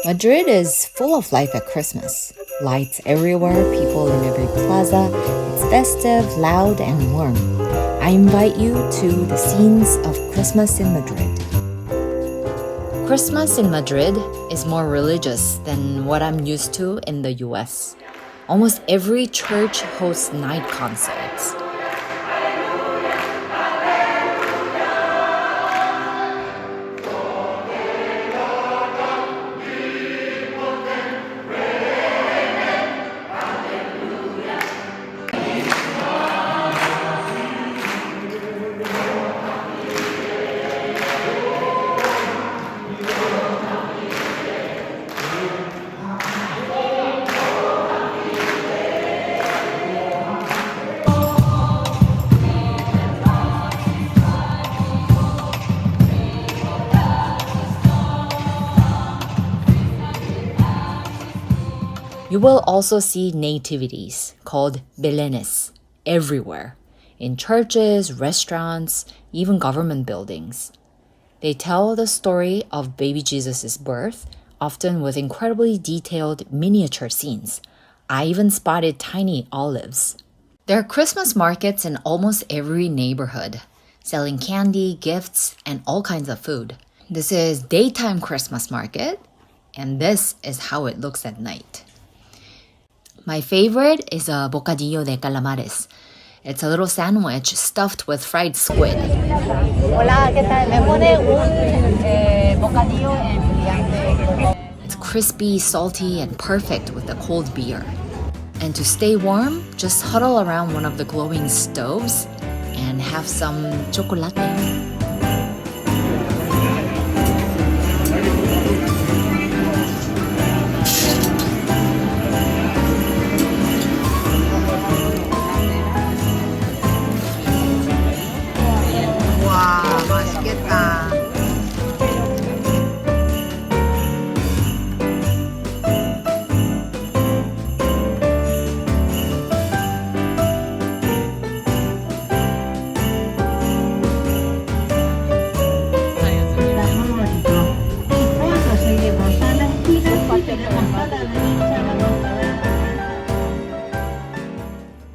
Madrid is full of life at Christmas. Lights everywhere, people in every plaza. It's festive, loud, and warm. I invite you to the scenes of Christmas in Madrid. Christmas in Madrid is more religious than what I'm used to in the US. Almost every church hosts night concerts. You will also see nativities called belenes everywhere, in churches, restaurants, even government buildings. They tell the story of baby Jesus' birth, often with incredibly detailed miniature scenes. I even spotted tiny olives. There are Christmas markets in almost every neighborhood, selling candy, gifts, and all kinds of food. This is daytime Christmas market, and this is how it looks at night. My favorite is a bocadillo de calamares. It's a little sandwich stuffed with fried squid. Hola, ¿qué tal? Me pone un bocadillo en brillante. It's crispy, salty, and perfect with a cold beer. And to stay warm, just huddle around one of the glowing stoves and have some chocolate.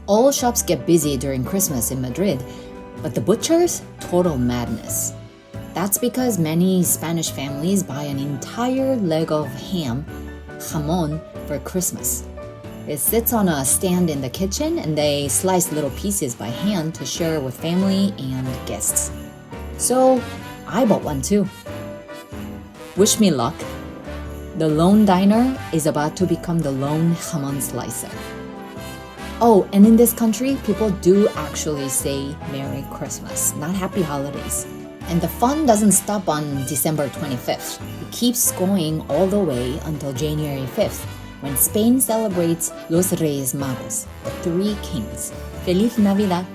All shops get busy during Christmas in Madrid, but the butchers, total madness. That's because many Spanish families buy an entire leg of ham, jamón, for Christmas. It sits on a stand in the kitchen and they slice little pieces by hand to share with family and guests. So I bought one too. Wish me luck. The lone diner is about to become the lone jamón slicer. Oh, and in this country, people do actually say Merry Christmas, not Happy Holidays. And the fun doesn't stop on December 25th. It keeps going all the way until January 5th, when Spain celebrates Los Reyes Magos, the Three Kings. Feliz Navidad!